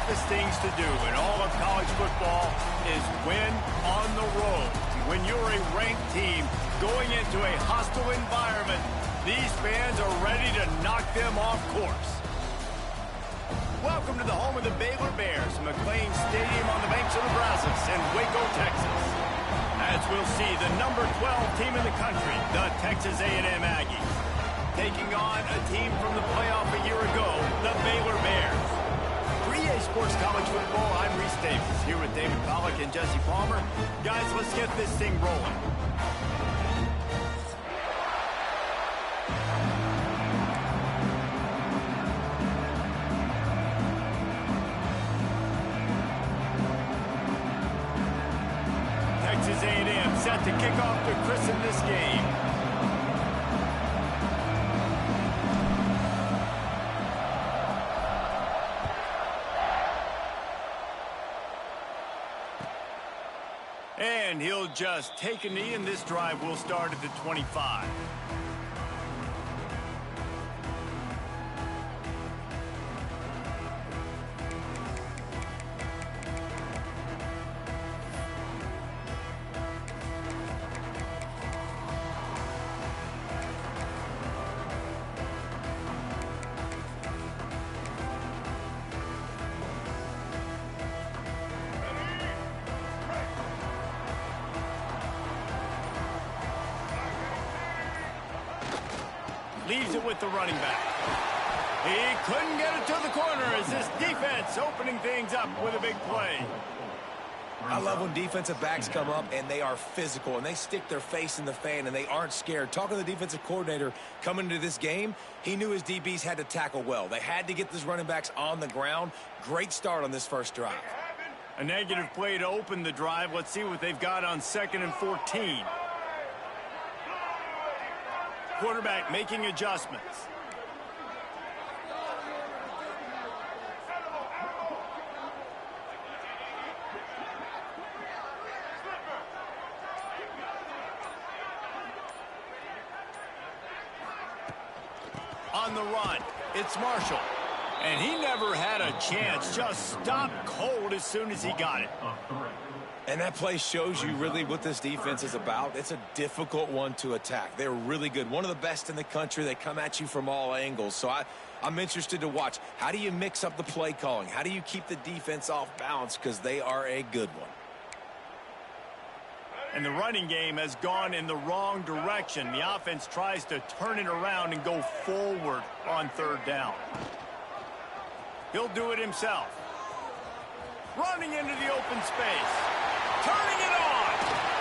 toughest things to do in all of college football is win on the road. When you're a ranked team going into a hostile environment, these fans are ready to knock them off course. Welcome to the home of the Baylor Bears, McLean Stadium on the banks of the Brazos in Waco, Texas. As we'll see, the number 12 team in the country, the Texas A&M Aggies, taking on a team from the playoff a year ago, the Baylor Bears. For EA Sports College Football, I'm Reese Davis, here with David Pollack and Jesse Palmer. Guys, let's get this thing rolling. Texas A&M set to kick off to christen this game. And he'll just take a knee, and this drive will start at the 25. Leaves it with the running back. He couldn't get it to the corner as this defense opening things up with a big play. I love when defensive backs come up and they are physical and they stick their face in the fan and they aren't scared. Talking to the defensive coordinator coming into this game, he knew his DBs had to tackle well. They had to get these running backs on the ground. Great start on this first drive. A negative play to open the drive. Let's see what they've got on 2nd and 14. Quarterback making adjustments. On the run, it's Marshall. And he never had a chance, just stopped cold as soon as he got it. And that play shows you really what this defense is about. It's a difficult one to attack. They're really good. One of the best in the country. They come at you from all angles. So I'm interested to watch. How do you mix up the play calling? How do you keep the defense off balance? Because they are a good one. And the running game has gone in the wrong direction. The offense tries to turn it around and go forward on 3rd down. He'll do it himself. Running into the open space. Turning it on.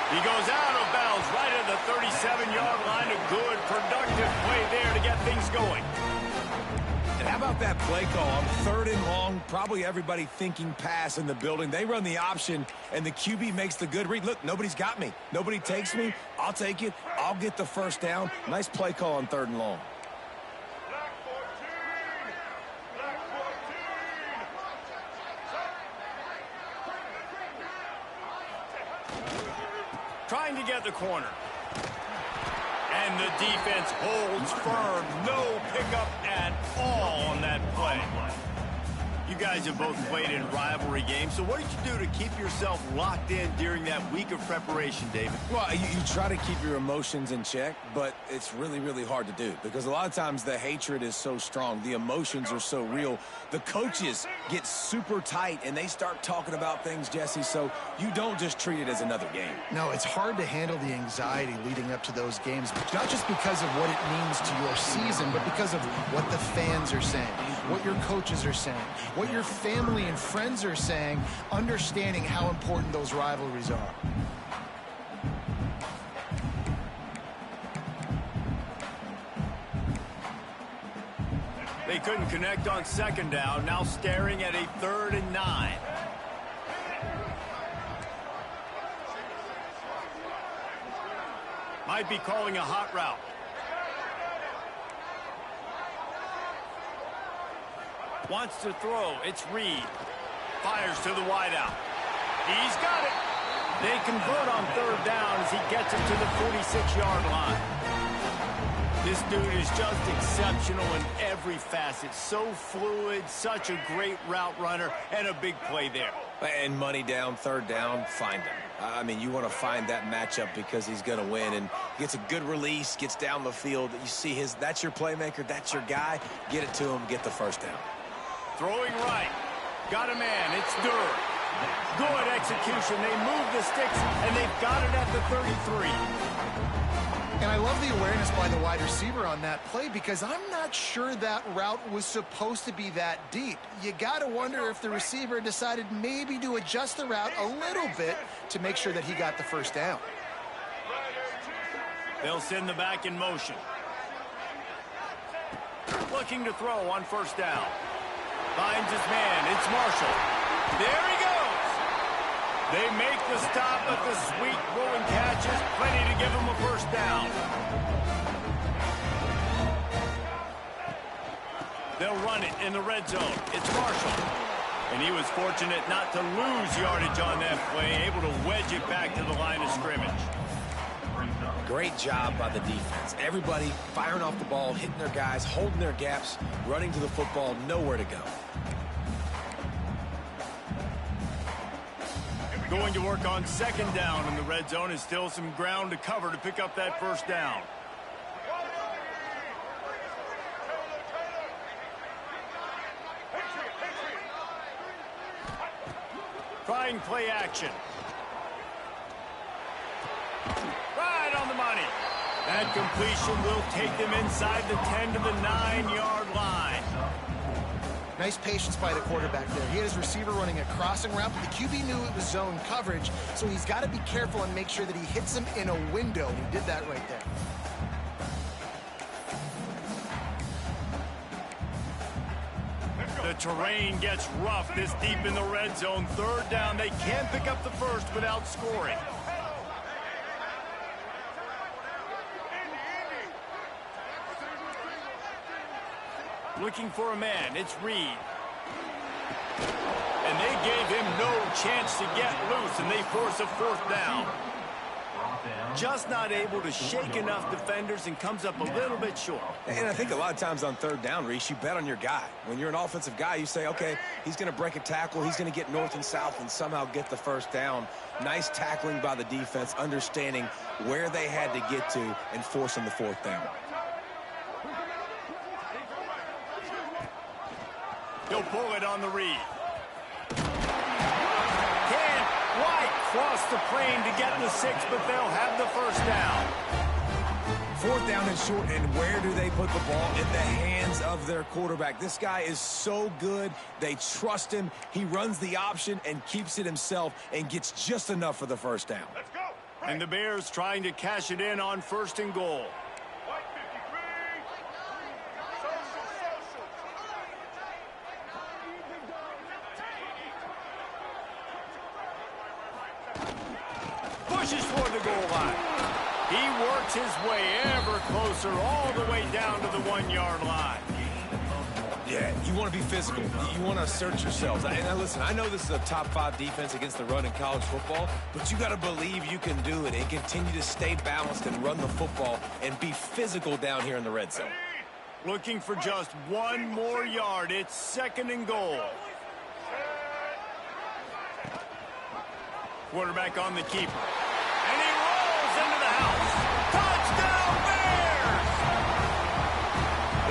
He goes out of bounds right at the 37-yard line. A good, productive play there to get things going. And how about that play call on 3rd and long? Probably everybody thinking pass in the building. They run the option, and the QB makes the good read. Look, nobody's got me. Nobody takes me. I'll take it. I'll get the first down. Nice play call on 3rd and long. Trying to get the corner. And the defense holds firm. No pickup at all on that play. You guys have both played in rivalry games, so what did you do to keep yourself locked in during that week of preparation, David? Well, you try to keep your emotions in check, but it's really, really hard to do because a lot of times the hatred is so strong. The emotions are so real. The coaches get super tight, and they start talking about things, Jesse, so you don't just treat it as another game. No, it's hard to handle the anxiety leading up to those games, not just because of what it means to your season, but because of what the fans are saying, what your coaches are saying, what your family and friends are saying, understanding how important those rivalries are. They couldn't connect on 2nd down, now staring at a 3rd and 9. Might be calling a hot route. Wants to throw. It's Reed. Fires to the wideout. He's got it. They convert on 3rd down as he gets it to the 46-yard line. This dude is just exceptional in every facet. So fluid, such a great route runner, and a big play there. And money down, third down, find him. I mean, you want to find that matchup because he's going to win. And gets a good release, gets down the field. You see that's your playmaker, that's your guy. Get it to him, get the first down. Throwing right. Got a man. It's Durr. Good execution. They move the sticks, and they've got it at the 33. And I love the awareness by the wide receiver on that play because I'm not sure that route was supposed to be that deep. You got to wonder if the receiver decided maybe to adjust the route a little bit to make sure that he got the first down. They'll send the back in motion. Looking to throw on first down. Finds his man. It's Marshall. There he goes. They make the stop, but the sweet rolling catch is plenty to give him a first down. They'll run it in the red zone. It's Marshall. And he was fortunate not to lose yardage on that play, able to wedge it back to the line of scrimmage. Great job by the defense. Everybody firing off the ball, hitting their guys, holding their gaps, running to the football, nowhere to go. Going to work on second down in the red zone is still some ground to cover to pick up that first down. Trying play action. Right on the money. That completion will take them inside the 10 to the 9-yard line. Nice patience by the quarterback there. He had his receiver running a crossing route, but the QB knew it was zone coverage, so he's got to be careful and make sure that he hits him in a window. He did that right there. The terrain gets rough this deep in the red zone. Third down, they can't pick up the first without scoring. Looking for a man. It's Reed. And they gave him no chance to get loose, and they force a fourth down. Just not able to shake enough defenders and comes up a little bit short. And I think a lot of times on third down, Reese, you bet on your guy. When you're an offensive guy, you say, okay, he's going to break a tackle, he's going to get north and south and somehow get the first down. Nice tackling by the defense, understanding where they had to get to and forcing the fourth down. He'll pull it on the read. Can't quite cross the plane to get the 6, but they'll have the first down. Fourth down and short, and where do they put the ball? In the hands of their quarterback. This guy is so good. They trust him. He runs the option and keeps it himself and gets just enough for the first down. Let's go. And the Bears trying to cash it in on first and goal. Pushes toward the goal line. He works his way ever closer all the way down to the 1-yard line. Yeah, you want to be physical. You want to assert yourselves. And listen, I know this is a top 5 defense against the run in college football, but you got to believe you can do it and continue to stay balanced and run the football and be physical down here in the red zone. Looking for just 1 more yard. It's second and goal. Quarterback on the keeper. And he rolls into the house. Touchdown, Bears!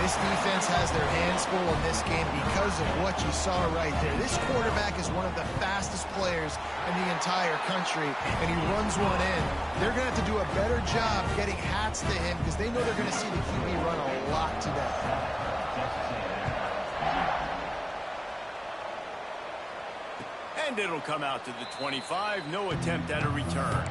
This defense has their hands full in this game because of what you saw right there. This quarterback is one of the fastest players in the entire country, and he runs one in. They're going to have to do a better job getting hats to him because they know they're going to see the QB run a lot today. And it'll come out to the 25. No attempt at a return.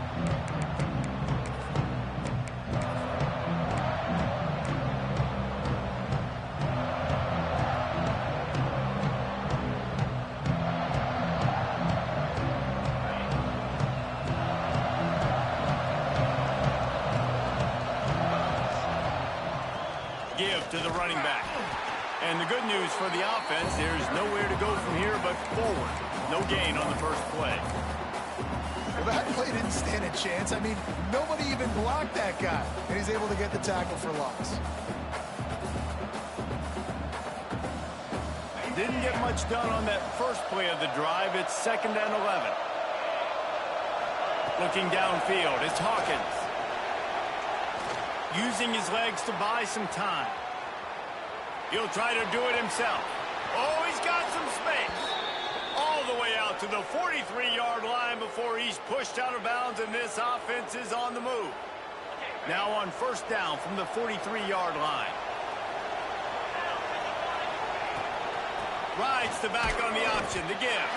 Give to the running back. And the good news for the offense, there's nowhere to go from here but forward. No gain on the first play. Well, that play didn't stand a chance. I mean, nobody even blocked that guy, and he's able to get the tackle for loss. Didn't get much done on that first play of the drive. It's 2nd and 11. Looking downfield, it's Hawkins. Using his legs to buy some time. He'll try to do it himself. Oh, he's got some space. All the way out to the 43-yard line before he's pushed out of bounds, and this offense is on the move. Now on 1st down from the 43-yard line. Rides the back on the option to give.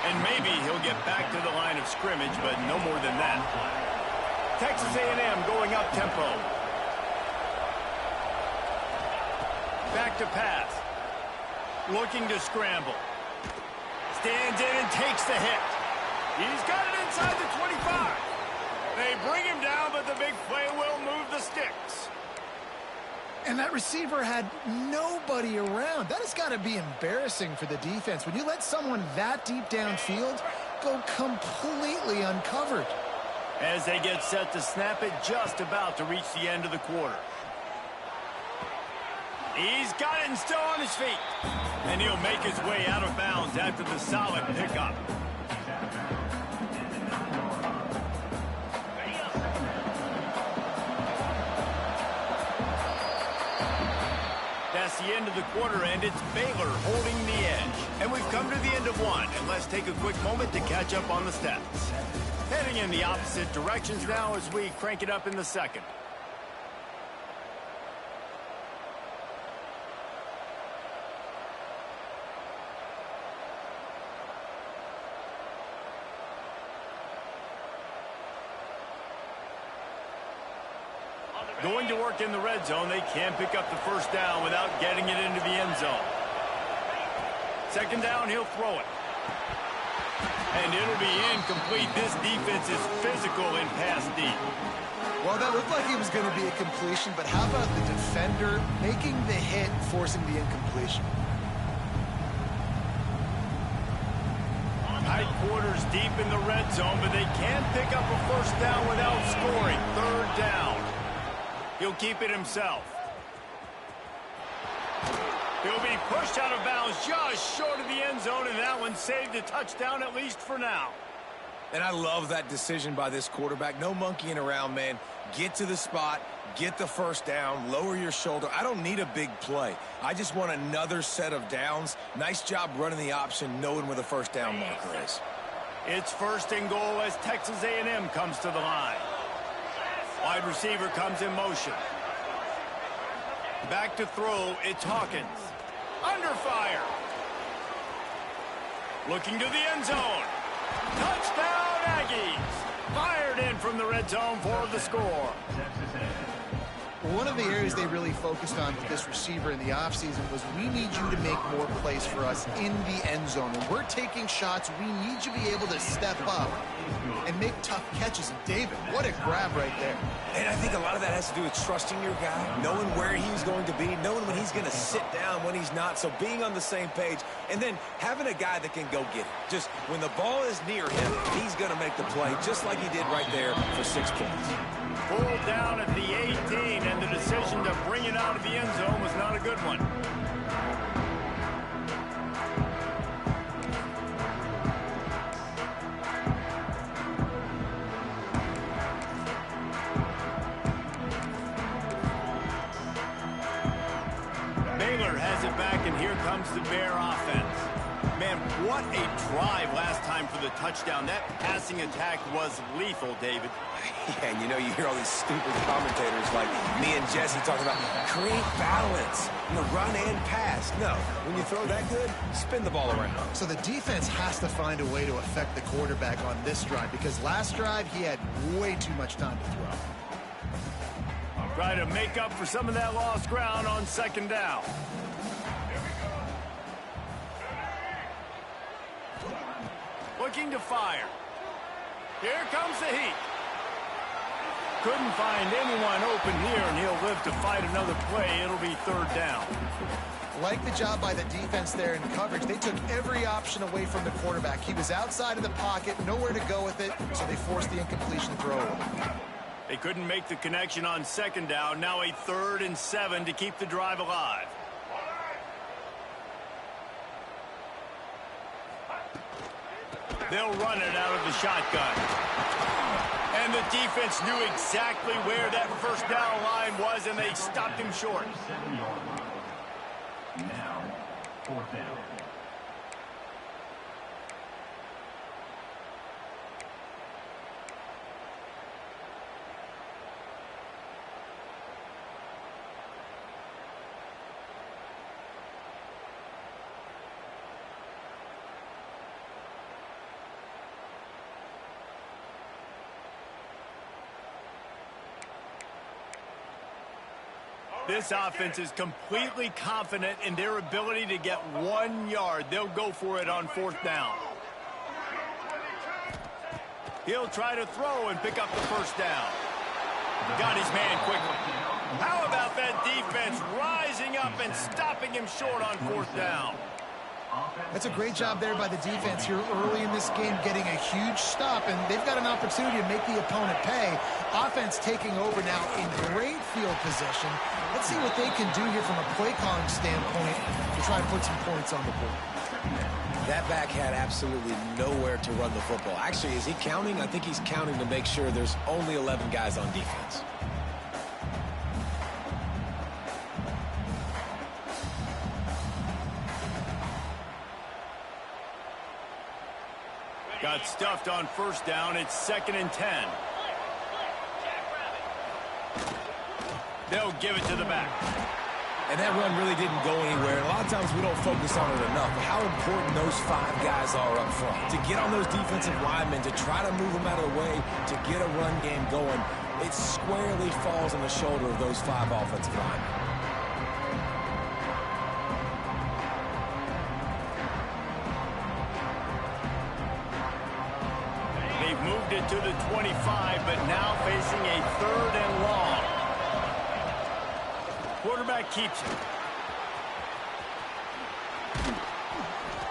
And maybe he'll get back to the line of scrimmage, but no more than that. Texas A&M going up tempo. Back to pass. Looking to scramble. Stands in and takes the hit. He's got it inside the 25. They bring him down, but the big play will move the sticks. And that receiver had nobody around. That has got to be embarrassing for the defense. When you let someone that deep downfield go completely uncovered. As they get set to snap it, just about to reach the end of the quarter. He's got it and still on his feet. And he'll make his way out of bounds after the solid pickup. That's the end of the quarter, and it's Baylor holding the edge. And we've come to the end of one, and let's take a quick moment to catch up on the stats. Heading in the opposite directions now as we crank it up in the second. Going to work in the red zone, they can pick up the 1st down without getting it into the end zone. 2nd down, he'll throw it. And it'll be incomplete. This defense is physical in pass deep. Well, that looked like it was going to be a completion, but how about the defender making the hit, forcing the incompletion? Tight quarters deep in the red zone, but they can't pick up a 1st down without scoring. 3rd down. He'll keep it himself. He'll be pushed out of bounds just short of the end zone, and that one saved a touchdown at least for now. And I love that decision by this quarterback. No monkeying around, man. Get to the spot, get the 1st down, lower your shoulder. I don't need a big play. I just want another set of downs. Nice job running the option, knowing where the 1st down marker is. It's 1st and goal as Texas A&M comes to the line. Wide receiver comes in motion. Back to throw, it's Hawkins. Under fire. Looking to the end zone. Touchdown, Aggies. Fired in from the red zone for the score. One of the areas they really focused on with this receiver in the offseason was we need you to make more plays for us in the end zone. When we're taking shots, we need you to be able to step up and make tough catches. And David, what a grab right there. And I think a lot of that has to do with trusting your guy, knowing where he's going to be, knowing when he's going to sit down, when he's not. So being on the same page, and then having a guy that can go get it. Just when the ball is near him, he's going to make the play, just like he did right there for 6 points. Pulled down at the 18, and the decision to bring it out of the end zone was not a good one. Baylor has it back, and here comes the Bear offense. Man, what a drive last time for the touchdown. That passing attack was lethal, David. Yeah, and you know, you hear all these stupid commentators like me and Jesse talking about create balance, run and pass. No, when you throw that good, spin the ball around. So the defense has to find a way to affect the quarterback on this drive, because last drive he had way too much time to throw. Try to make up for some of that lost ground on 2nd down. Looking to fire. Here comes the heat. couldn't find anyone open here, and he'll live to fight another play. It'll be third down. Like the job by the defense there in coverage. They took every option away from the quarterback. He was outside of the pocket, nowhere to go with it, so they forced the incompletion throw. They couldn't make the connection on second down. Now a 3rd and 7 to keep the drive alive. They'll run it out of the shotgun. And the defense knew exactly where that first down line was, and they stopped him short. Now, 4th down. This offense is completely confident in their ability to get 1 yard. They'll go for it on 4th down. He'll try to throw and pick up the first down. Got his man quickly. How about that defense rising up and stopping him short on 4th down? That's a great job there by the defense here early in this game, getting a huge stop, and they've got an opportunity to make the opponent pay. Offense taking over now in great field position. Let's see what they can do here from a play calling standpoint to try to put some points on the board. That back had absolutely nowhere to run the football. Actually, is he counting? I think he's counting to make sure there's only 11 guys on defense. Got stuffed on first down. It's 2nd and 10. They'll give it to the back. And that run really didn't go anywhere. And a lot of times we don't focus on it enough. But how important those 5 guys are up front. To get on those defensive linemen, to try to move them out of the way, to get a run game going, it squarely falls on the shoulder of those 5 offensive linemen. They've moved it to the 25, but now facing a 3rd and long. Quarterback keeps it.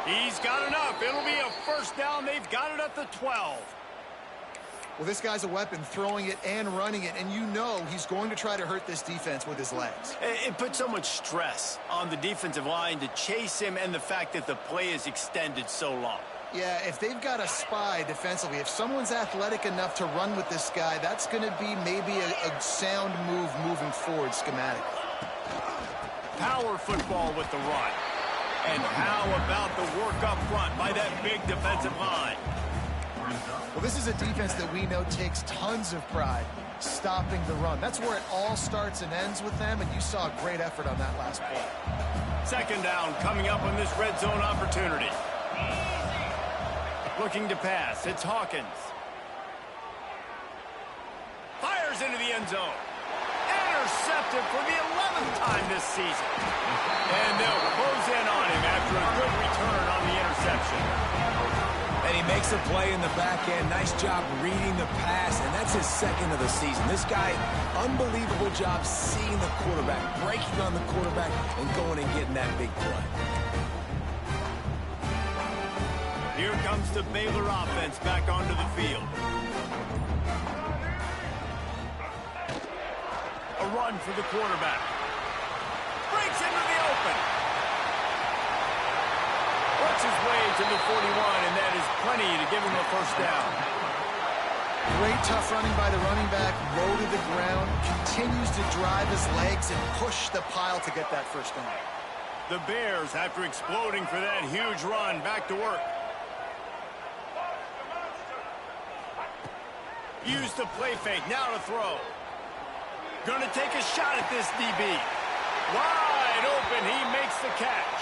He's got enough. It'll be a first down. They've got it at the 12. Well, this guy's a weapon, throwing it and running it, and you know he's going to try to hurt this defense with his legs. It puts so much stress on the defensive line to chase him, and the fact that the play is extended so long. Yeah, if they've got a spy defensively, if someone's athletic enough to run with this guy, that's going to be maybe a sound move moving forward schematically. Power football with the run. And how about the work up front by that big defensive line? Well, this is a defense that we know takes tons of pride stopping the run. That's where it all starts and ends with them, and you saw a great effort on that last play. 2nd down coming up on this red zone opportunity. Looking to pass. It's Hawkins. Fires into the end zone. Intercepted for the 11th time this season. And they'll close in on him after a good return on the interception. And he makes a play in the back end. Nice job reading the pass, and that's his 2nd of the season. This guy, unbelievable job seeing the quarterback, breaking on the quarterback, and going and getting that big play. Here comes the Baylor offense back onto the field. A run for the quarterback. Breaks into the open. Works his way to the 41, and that is plenty to give him a first down. Great tough running by the running back, low to the ground, continues to drive his legs and push the pile to get that first down. The Bears, after exploding for that huge run, back to work. Use the play fake, now to throw. Gonna take a shot at this DB. Wide open, he makes the catch.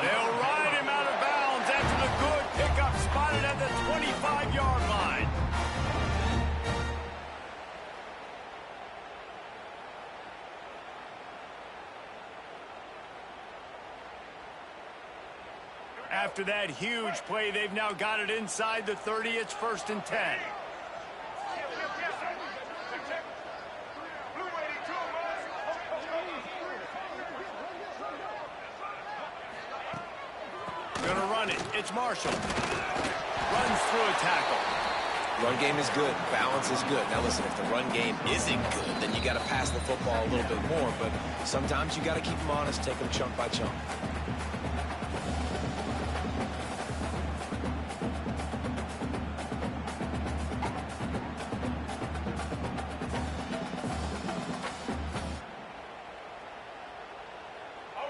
They'll ride him out of bounds after the good pickup spotted at the 25-yard line. After that huge play, they've now got it inside the 30. It's 1st and 10. Gonna run it. It's Marshall. Runs through a tackle. Run game is good. Balance is good. Now listen, if the run game isn't good, then you got to pass the football a little bit more. But sometimes you got to keep them honest, take them chunk by chunk.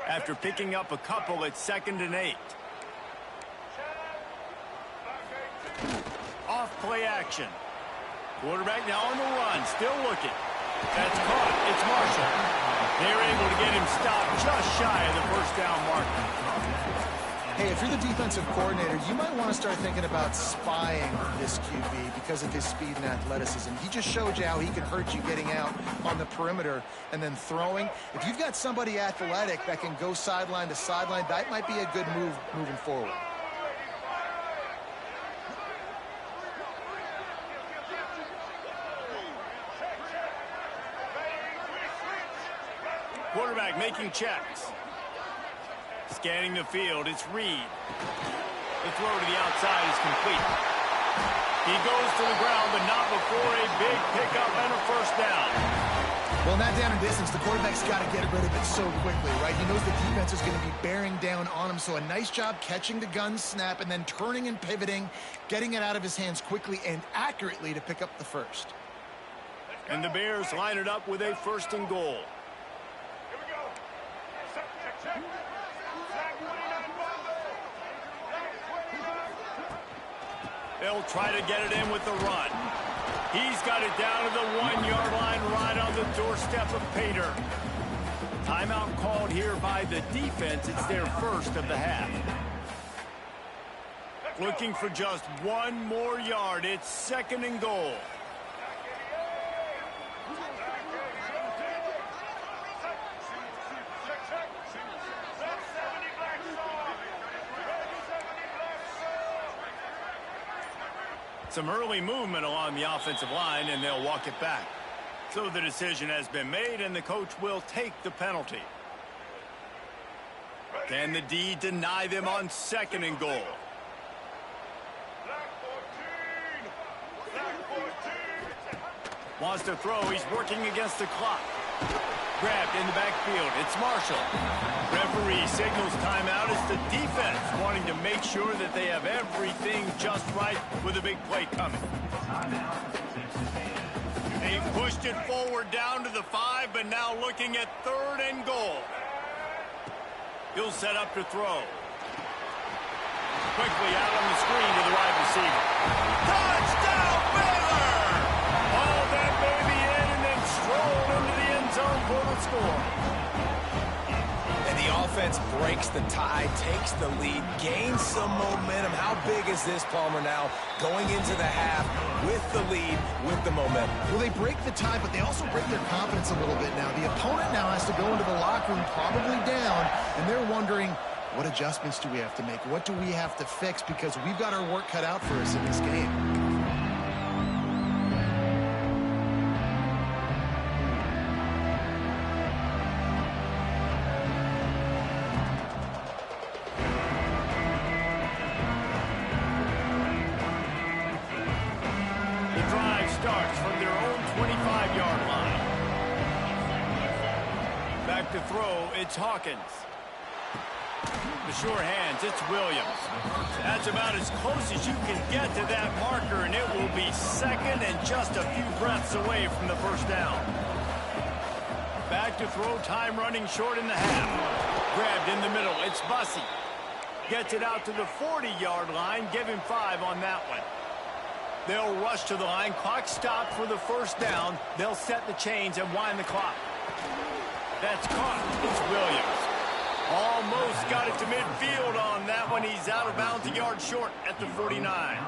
After picking up a couple, it's 2nd and 8. Off play action. Quarterback now on the run, still looking. That's caught. It's Marshall. They're able to get him stopped just shy of the first down marker. Hey, if you're the defensive coordinator, you might want to start thinking about spying this QB because of his speed and athleticism. He just showed you how he can hurt you getting out on the perimeter and then throwing. If you've got somebody athletic that can go sideline to sideline, that might be a good move moving forward. Quarterback making checks. Scanning the field, it's Reed. The throw to the outside is complete. He goes to the ground, but not before a big pickup and a first down. Well, in that down and distance, the quarterback's got to get rid of it so quickly, right? He knows the defense is going to be bearing down on him, so a nice job catching the gun snap and then turning and pivoting, getting it out of his hands quickly and accurately to pick up the first. And the Bears line it up with a 1st and goal. They'll try to get it in with the run. He's got it down to the 1-yard line right on the doorstep of Pater. Timeout called here by the defense. It's their first of the half. Looking for just 1 more yard. It's 2nd and goal. Some early movement along the offensive line, and they'll walk it back. So the decision has been made, and the coach will take the penalty. Can the D deny them on 2nd and goal? Wants to throw. He's working against the clock. Grabbed in the backfield. It's Marshall. Referee signals timeout as the defense wanting to make sure that they have everything just right with a big play coming. They pushed it forward down to the 5, but now looking at 3rd and goal. He'll set up to throw. Quickly out on the screen to the wide receiver. Touchdown, Baylor! All that baby in and then stroll into the end zone for the score. And the offense breaks the tie, takes the lead, gains some momentum. How big is this, Palmer, now going into the half with the lead, with the momentum? Well, they break the tie, but they also break their confidence a little bit now. The opponent now has to go into the locker room probably down, and they're wondering, what adjustments do we have to make? What do we have to fix? Because we've got our work cut out for us in this game. The drive starts from their own 25-yard line. Back to throw, it's Hawkins. The sure hands, it's Williams. That's about as close as you can get to that marker, and it will be 2nd and just a few breaths away from the first down. Back to throw, time running short in the half. Grabbed in the middle, it's Bussey. Gets it out to the 40-yard line, give him 5 on that one. They'll rush to the line, clock stopped for the first down. They'll set the chains and wind the clock. That's caught, it's Williams. Almost got it to midfield on that one. He's out of bounds, a yard short at the 49.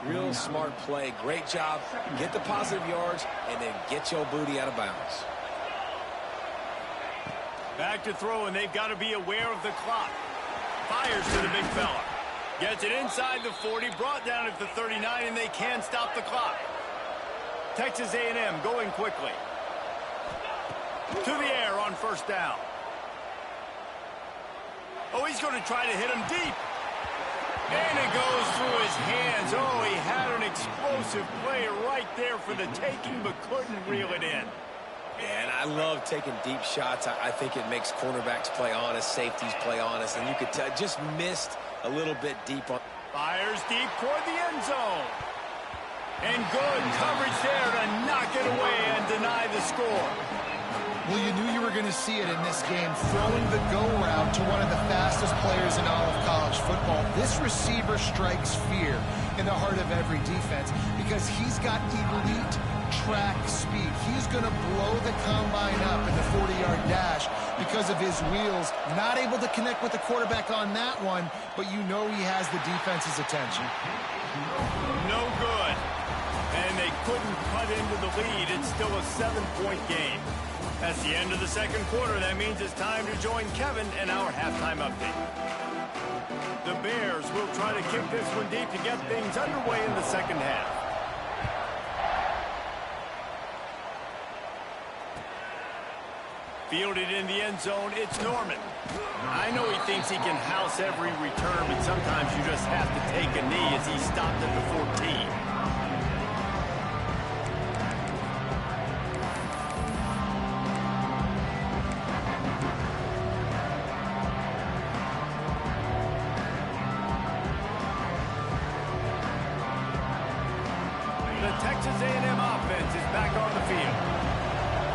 Real smart play. Great job. Get the positive yards and then get your booty out of bounds. Back to throw, and they've got to be aware of the clock. Fires to the big fella. Gets it inside the 40, brought down at the 39, and they can stop the clock. Texas A&M going quickly. To the air on first down. Oh, he's going to try to hit him deep. And it goes through his hands. Oh, he had an explosive play right there for the taking, but couldn't reel it in. And I love taking deep shots. I think it makes cornerbacks play honest, safeties play honest, and you could tell just missed a little bit deep on. Fires deep toward the end zone. And good coverage there to knock it away and deny the score. Well, you knew you were going to see it in this game, throwing the go route to one of the fastest players in all of college football. This receiver strikes fear in the heart of every defense because he's got elite track speed. He's going to blow the combine up in the 40-yard dash because of his wheels. Not able to connect with the quarterback on that one, but you know he has the defense's attention. No good. And they couldn't cut into the lead. It's still a 7-point game. That's the end of the second quarter. That means it's time to join Kevin and our halftime update. The Bears will try to kick this one deep to get things underway in the second half. Fielded in the end zone, it's Norman. I know he thinks he can house every return, but sometimes you just have to take a knee as he stopped at the 14. The Texas A&M offense is back on the field.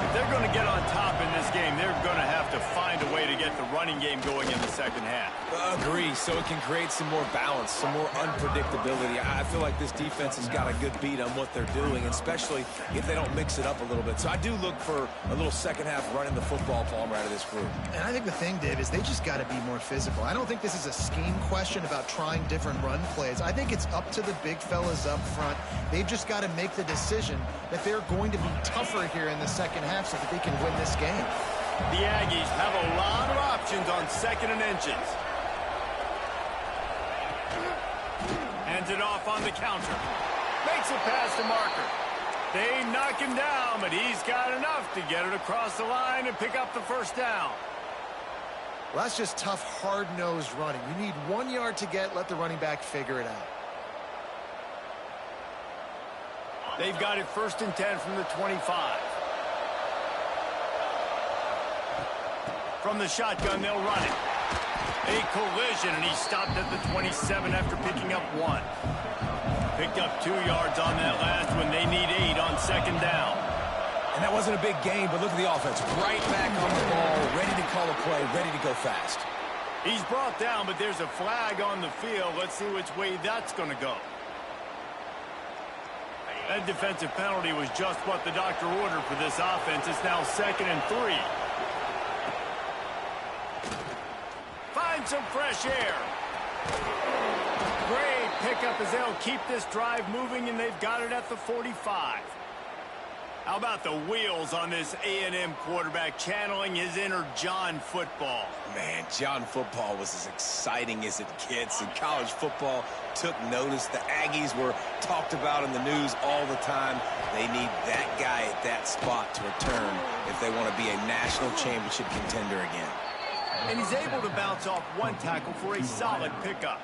If they're going to get on top in this game, they're going to have to find a way to get the running game going in the second half. Agree, so it can create some more balance, some more unpredictability. I feel like this defense has got a good beat on what they're doing, especially if they don't mix it up a little bit. So I do look for a little second half running the football palm out of this group. And I think the thing, Dave, is they just got to be more physical. I don't think this is a scheme question about trying different run plays. I think it's up to the big fellas up front. They've just got to make the decision that they're going to be tougher here in the second half so that they can win this game. The Aggies have a lot of options on second and inches. Hands it off on the counter. Makes it past the marker. They knock him down, but he's got enough to get it across the line and pick up the first down. Well, that's just tough, hard-nosed running. You need 1 yard to get, let the running back figure it out. They've got it 1st and 10 from the 25. From the shotgun, they'll run it. A collision, and he stopped at the 27 after picking up 1. Picked up 2 yards on that last one. They need 8 on second down. And that wasn't a big gain, but look at the offense. Right back on the ball, ready to call a play, ready to go fast. He's brought down, but there's a flag on the field. Let's see which way that's going to go. That defensive penalty was just what the doctor ordered for this offense. It's now 2nd and 3. Find some fresh air. Great pickup as they'll keep this drive moving, and they've got it at the 45. How about the wheels on this A&M quarterback channeling his inner John Football? Man, John Football was as exciting as it gets, and college football took notice. The Aggies were talked about in the news all the time. They need that guy at that spot to return if they want to be a national championship contender again. And he's able to bounce off one tackle for a solid pickup.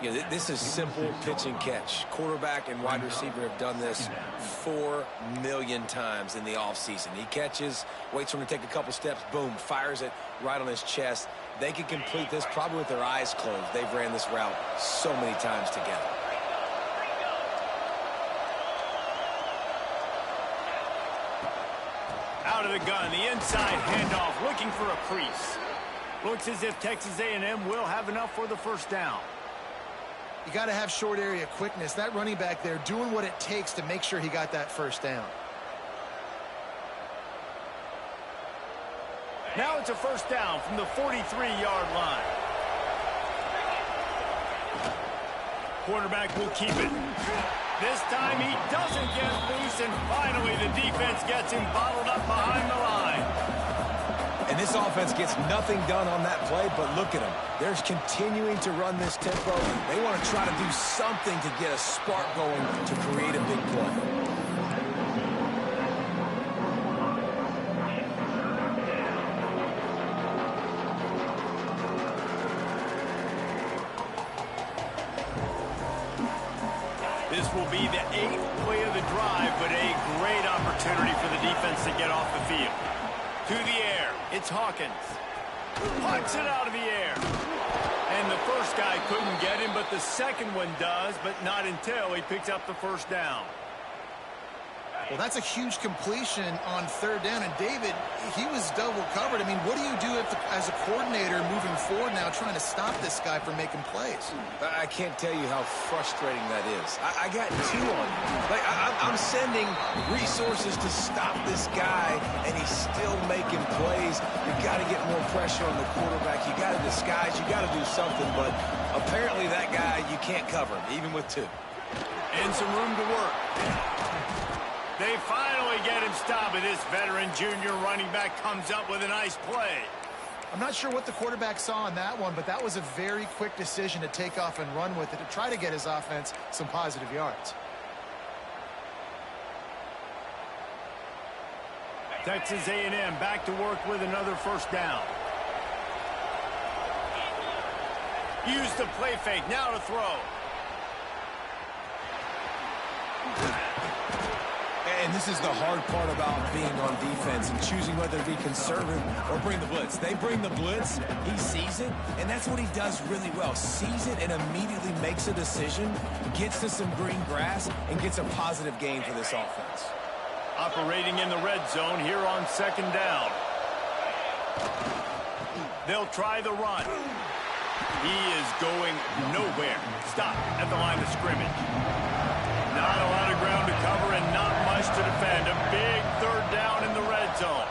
Yeah, this is simple pitch and catch. Quarterback and wide receiver have done this 4 million times in the offseason. He catches, waits for him to take a couple steps, boom, fires it right on his chest. They can complete this probably with their eyes closed. They've ran this route so many times together. Out of the gun, the inside handoff, looking for a crease. Looks as if Texas A&M will have enough for the first down. You got to have short area quickness. That running back there doing what it takes to make sure he got that first down. Now it's a first down from the 43-yard line. Quarterback will keep it. This time he doesn't get loose, and finally the defense gets him bottled up behind the line. And this offense gets nothing done on that play, but look at them. They're continuing to run this tempo. They want to try to do something to get a spark going to create a big play. This will be the 8th play of the drive, but a great opportunity for the defense to get off the field. To the air, it's Hawkins. Puts it out of the air. And the first guy couldn't get him, but the second one does, but not until he picks up the first down. Well, that's a huge completion on third down. And David, he was double covered. I mean, what do you do as a coordinator moving forward now trying to stop this guy from making plays? I can't tell you how frustrating that is. I got 2 on him. Like, I'm sending resources to stop this guy, and he's still making plays. You got to get more pressure on the quarterback. You got to disguise. You got to do something. But apparently that guy, you can't cover him, even with 2. And some room to work. They finally get him stopped, and this veteran junior running back comes up with a nice play. I'm not sure what the quarterback saw on that one, but that was a very quick decision to take off and run with it to try to get his offense some positive yards. Texas A&M back to work with another first down. Use the play fake, now to throw. And this is the hard part about being on defense and choosing whether to be conservative or bring the blitz. They bring the blitz, he sees it, and that's what he does really well. Sees it and immediately makes a decision, gets to some green grass, and gets a positive gain for this offense. Operating in the red zone here on second down. They'll try the run. He is going nowhere. Stop at the line of scrimmage. Not a lot of ground to cover and not much to defend. A big third down in the red zone.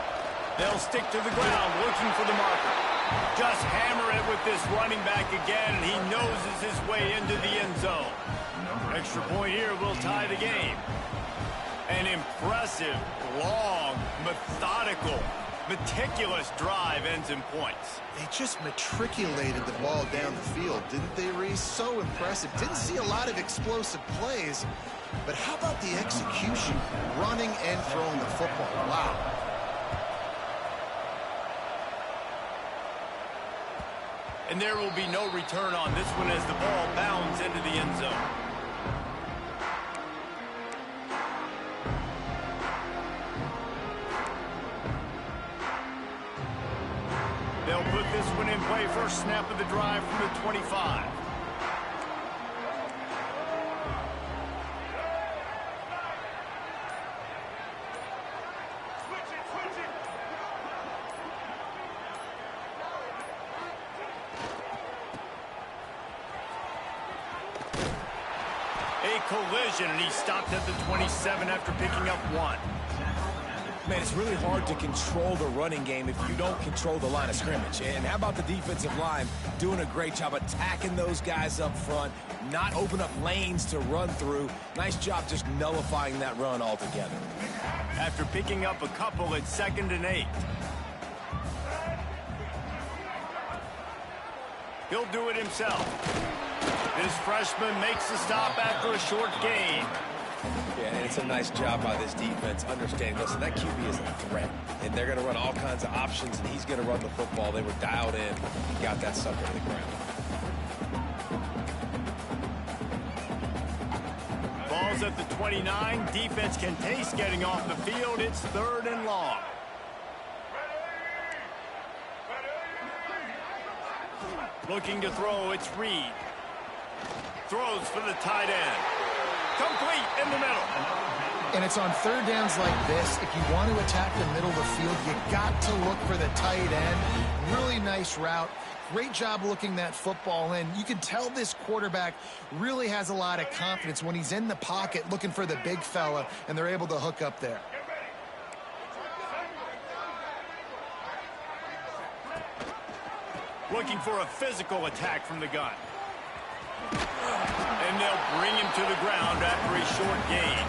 They'll stick to the ground looking for the marker. Just hammer it with this running back again, and he noses his way into the end zone. Extra point here will tie the game. An impressive, long, methodical, meticulous drive ends in points. They just matriculated the ball down the field, didn't they, Reese? So impressive. Didn't see a lot of explosive plays, but how about the execution, running and throwing the football? Wow. And there will be no return on this one as the ball bounds into the end zone. They'll put this one in play. First snap of the drive from the 25. A collision, and he stopped at the 27 after picking up 1. Man, it's really hard to control the running game if you don't control the line of scrimmage. And how about the defensive line doing a great job attacking those guys up front, not open up lanes to run through. Nice job just nullifying that run altogether. After picking up a couple at 2nd and 8. He'll do it himself. This freshman makes the stop after a short gain. Yeah, and it's a nice job by this defense understanding, listen, that QB is a threat, and they're going to run all kinds of options, and he's going to run the football. They were dialed in. He got that sucker to the ground. Ball's at the 29. Defense can taste getting off the field. It's 3rd and long. Looking to throw, it's Reed. Throws for the tight end. Complete in the middle. And it's on third downs like this. If you want to attack the middle of the field, you got to look for the tight end. Really nice route. Great job looking that football in. You can tell this quarterback really has a lot of confidence when he's in the pocket looking for the big fella, and they're able to hook up there. Looking for a physical attack from the gun. And they'll bring him to the ground after a short gain.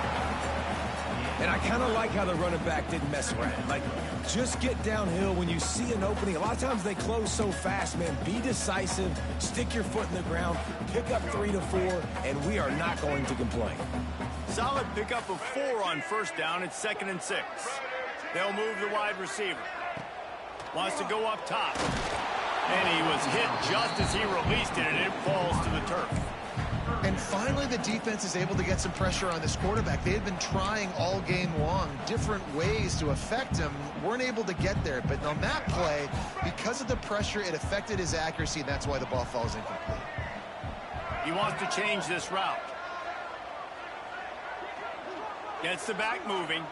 And I kind of like how the running back didn't mess around. Like, just get downhill when you see an opening. A lot of times they close so fast, man. Be decisive, stick your foot in the ground, pick up 3 to 4, and we are not going to complain. Solid pickup of 4 on first down. It's 2nd and 6. They'll move the wide receiver. Wants to go up top. And he was hit just as he released it, and it falls to the turf. And finally, the defense is able to get some pressure on this quarterback. They had been trying all game long different ways to affect him. Weren't able to get there. But on that play, because of the pressure, it affected his accuracy, and that's why the ball falls incomplete. He wants to change this route. Gets the back moving.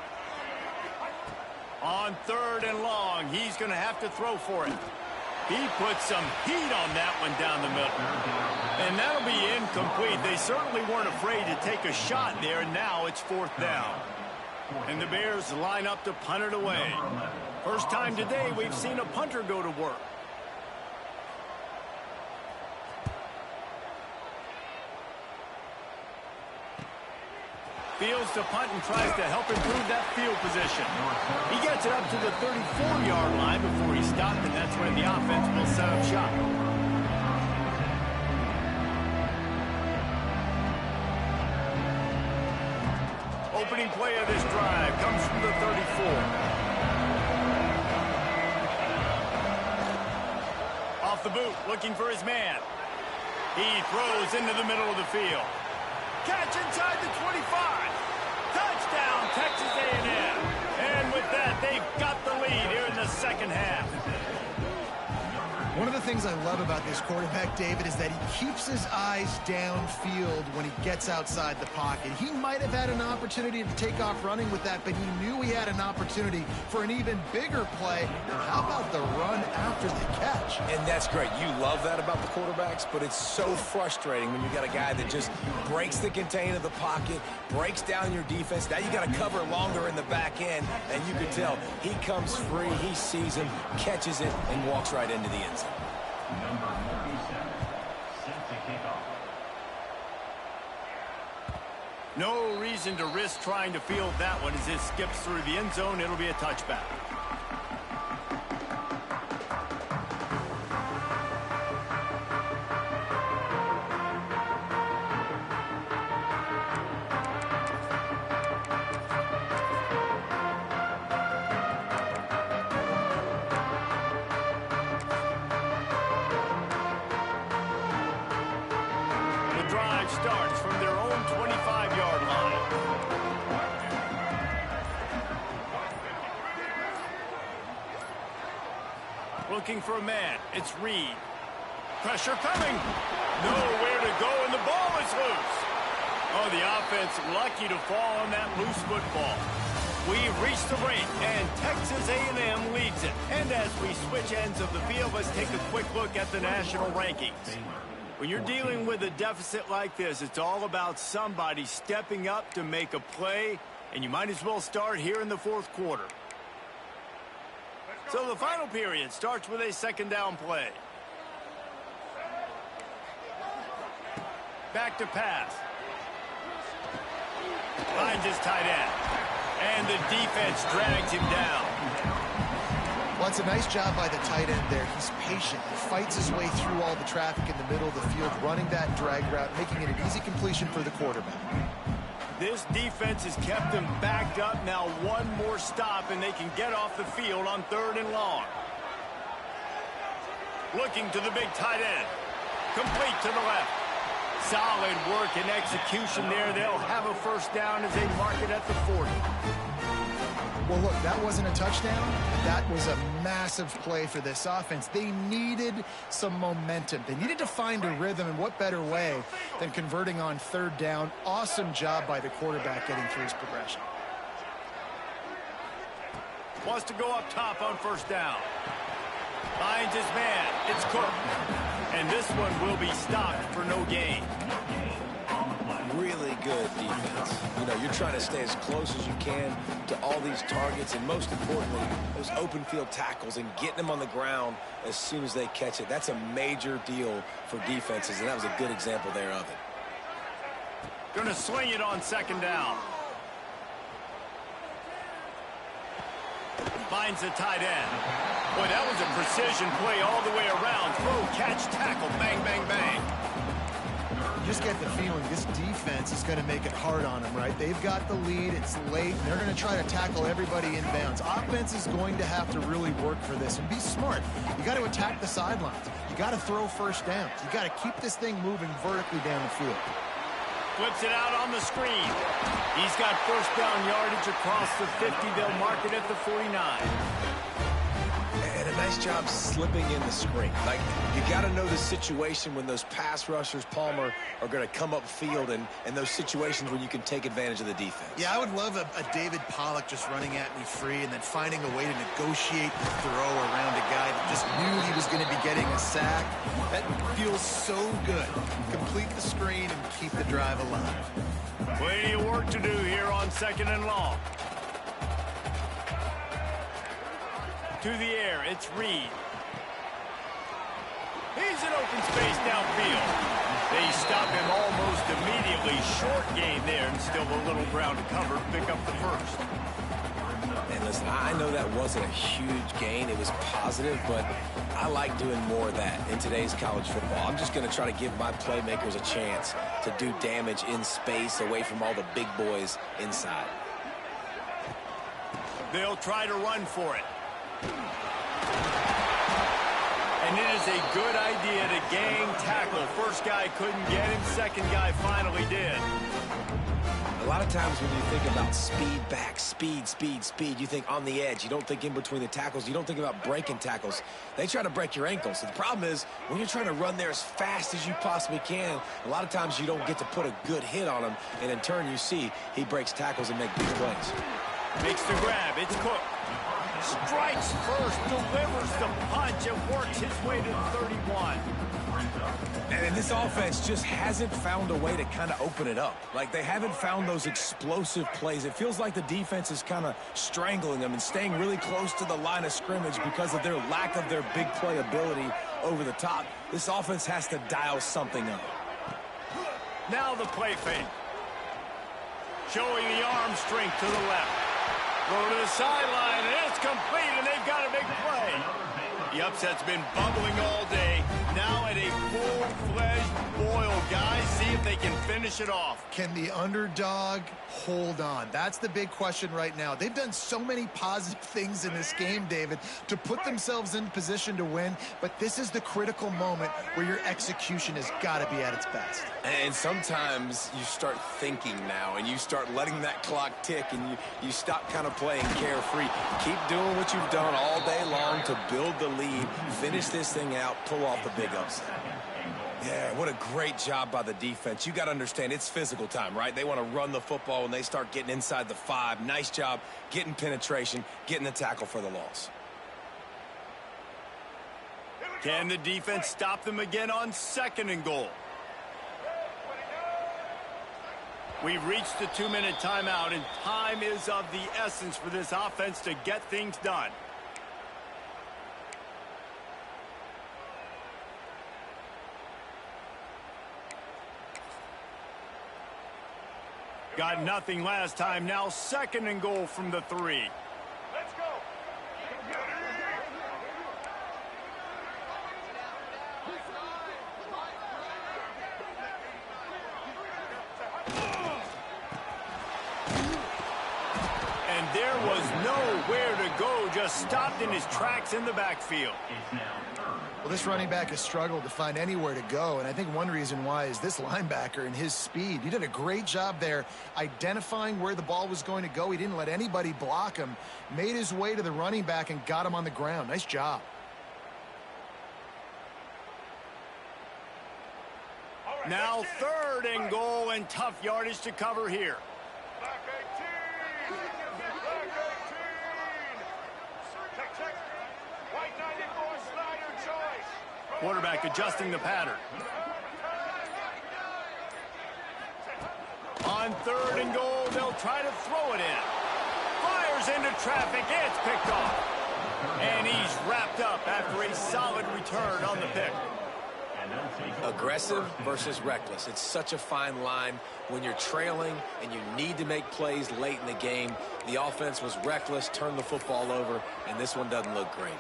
On 3rd and long, he's going to have to throw for it. He put some heat on that one down the middle. And that'll be incomplete. They certainly weren't afraid to take a shot there. Now it's 4th down. And the Bears line up to punt it away. First time today we've seen a punter go to work. Fields to punt and tries to help improve that field position. He gets it up to the 34-yard line before he stopped, and that's when the offense will set up shop. Opening play of this drive comes from the 34. Off the boot, looking for his man. He throws into the middle of the field. Catch inside the 25. Touchdown, Texas A&M. And with that, they've got the lead here in the second half. One of the things I love about this quarterback, David, is that he keeps his eyes downfield when he gets outside the pocket. He might have had an opportunity to take off running with that, but he knew he had an opportunity for an even bigger play. And how about the run after the catch? And that's great. You love that about the quarterbacks, but it's so frustrating when you got a guy that just breaks the contain of the pocket, breaks down your defense. Now you got to cover longer in the back end, and you can tell he comes free, he sees him, catches it, and walks right into the end zone. Number 47, set to kick off. No reason to risk trying to field that one as it skips through the end zone. It'll be a touchback. Starts from their own 25-yard line. Looking for a man. It's Reed. Pressure coming. Nowhere to go, and the ball is loose. Oh, the offense lucky to fall on that loose football. We've reached the break, and Texas A&M leads it. And as we switch ends of the field, let's take a quick look at the national rankings. When you're dealing with a deficit like this, it's all about somebody stepping up to make a play, and you might as well start here in the 4th quarter. So the final period starts with a 2nd down play. Back to pass. Finds his tight end. And the defense drags him down. Well, it's a nice job by the tight end there. He's patient. He fights his way through all the traffic in the middle of the field, running that drag route, making it an easy completion for the quarterback. This defense has kept them backed up. Now one more stop, and they can get off the field on 3rd and long. Looking to the big tight end. Complete to the left. Solid work and execution there. They'll have a 1st down as they mark it at the 40. Well, look, that wasn't a touchdown. That was a massive play for this offense. They needed some momentum. They needed to find a rhythm, and what better way than converting on 3rd down. Awesome job by the quarterback getting through his progression. Wants to go up top on 1st down. Finds his man. It's Cook. And this one will be stopped for no gain. Really good defense. You know, you're trying to stay as close as you can to all these targets, and most importantly, those open field tackles and getting them on the ground as soon as they catch it. That's a major deal for defenses, and that was a good example there of it. Going to swing it on 2nd down. Finds the tight end. Boy, that was a precision play all the way around. Throw, catch, tackle, bang, bang, bang. You just get the feeling this defense is going to make it hard on them, right? They've got the lead. It's late. They're going to try to tackle everybody in bounds. Offense is going to have to really work for this and be smart. You got to attack the sidelines. You got to throw 1st downs. You got to keep this thing moving vertically down the field. flips it out on the screen. He's got first down yardage across the 50. They'll mark it at the 49. And a nice job slipping in the screen. Like, you got to know the situation when those pass rushers, Palmer, are going to come upfield and those situations when you can take advantage of the defense. Yeah, I would love a David Pollock just running at me free and then finding a way to negotiate the throw around a guy that just knew he was going to be getting a sack. That feels so good. Complete the screen and keep the drive alive. Plenty of work to do here on 2nd and long. To the air, it's Reed. He's in open space downfield. They stop him almost immediately. Short gain there, and still a little ground to cover to pick up the first. And listen, I know that wasn't a huge gain. It was positive, but I like doing more of that in today's college football. I'm just going to try to give my playmakers a chance to do damage in space away from all the big boys inside. They'll try to run for it. And it is a good idea to gang tackle. First guy couldn't get him. Second guy finally did. A lot of times when you think about speed back, speed, you think on the edge. You don't think in between the tackles. You don't think about breaking tackles. They try to break your ankles. So the problem is when you're trying to run there as fast as you possibly can, a lot of times you don't get to put a good hit on him. And in turn, you see he breaks tackles and makes big plays. Makes the grab. It's Cook. Strikes first, delivers the punch, and works his way to the 31. And this offense just hasn't found a way to kind of open it up. Like, they haven't found those explosive plays. It feels like the defense is kind of strangling them and staying really close to the line of scrimmage because of their lack of their big play ability over the top. This offense has to dial something up. Now the play fake. Showing the arm strength to the left. Go to the sideline, and it's complete, and they've got a big play. The upset's been bubbling all day. Now at a full-fledged boil, guys. See if they can finish it off. Can the underdog hold on? That's the big question right now. They've done so many positive things in this game, David, to put themselves in position to win, but this is the critical moment where your execution has got to be at its best. And sometimes you start thinking now, and you start letting that clock tick, and you stop kind of playing carefree. Keep doing what you've done all day long to build the lead, finish this thing out, pull off the big upset. Yeah, what a great job by the defense. You got to understand, it's physical time, right? They want to run the football when they start getting inside the 5. Nice job getting penetration, getting the tackle for the loss. Can the defense stop them again on 2nd and goal? We've reached the 2-minute timeout, and time is of the essence for this offense to get things done. Got nothing last time. Now 2nd and goal from the 3. Let's go. And there was nowhere to go. Just stopped in his tracks in the backfield. Well, this running back has struggled to find anywhere to go, and I think one reason why is this linebacker and his speed. He did a great job there identifying where the ball was going to go. He didn't let anybody block him, made his way to the running back and got him on the ground. Nice job. Now 3rd and goal, and tough yardage to cover here. Black 18. Black 18. Check. White 94, Snyder choice. Quarterback adjusting the pattern. On 3rd and goal, they'll try to throw it in. Fires into traffic. It's picked off. And he's wrapped up after a solid return on the pick. Aggressive versus reckless. It's such a fine line when you're trailing and you need to make plays late in the game. The offense was reckless, turned the football over, and this one doesn't look great.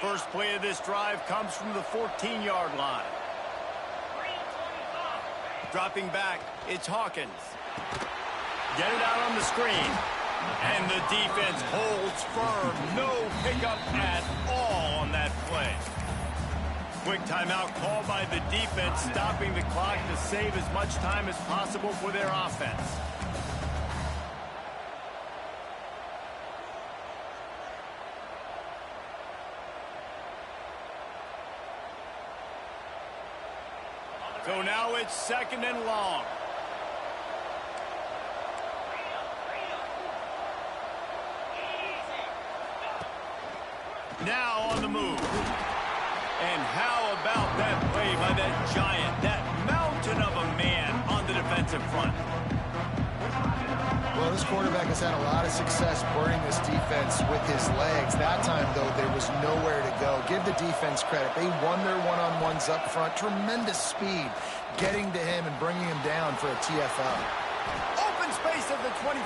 First play of this drive comes from the 14-yard line. Dropping back, it's Hawkins. Get it out on the screen. And the defense holds firm. No pickup at all on that play. quick timeout called by the defense, stopping the clock to save as much time as possible for their offense. So now it's 2nd and long. Now on the move. And how about that play by that giant, that mountain of a man on the defensive front? Well, this quarterback has had a lot of success burning this defense with his legs. That time, though, there was nowhere to go. Give the defense credit. They won their one-on-ones up front. Tremendous speed getting to him and bringing him down for a TFL. Open space at the 25.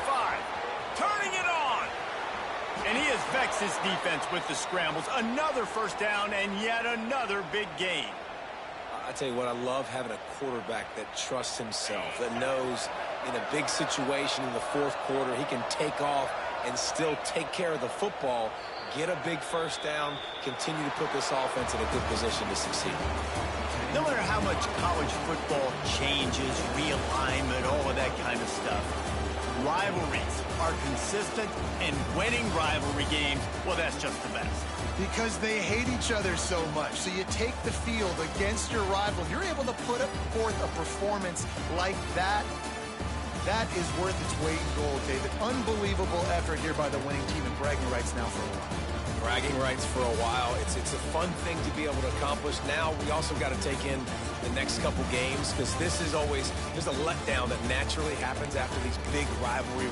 Turning it on. And he has vexed his defense with the scrambles. Another first down and yet another big gain. I tell you what, I love having a quarterback that trusts himself, that knows in a big situation in the 4th quarter, he can take off and still take care of the football, get a big first down, continue to put this offense in a good position to succeed. No matter how much college football changes, realignment, all of that kind of stuff, rivalries are consistent, and winning rivalry games, well, that's just the best. Because they hate each other so much. So you take the field against your rival. You're able to put forth a performance like that. That is worth its weight in gold, David. Unbelievable effort here by the winning team, and bragging rights now for a while. Bragging rights for a while. It's a fun thing to be able to accomplish. Now we also got to take in the next couple games, because this is always, there's a letdown that naturally happens after these big rivalry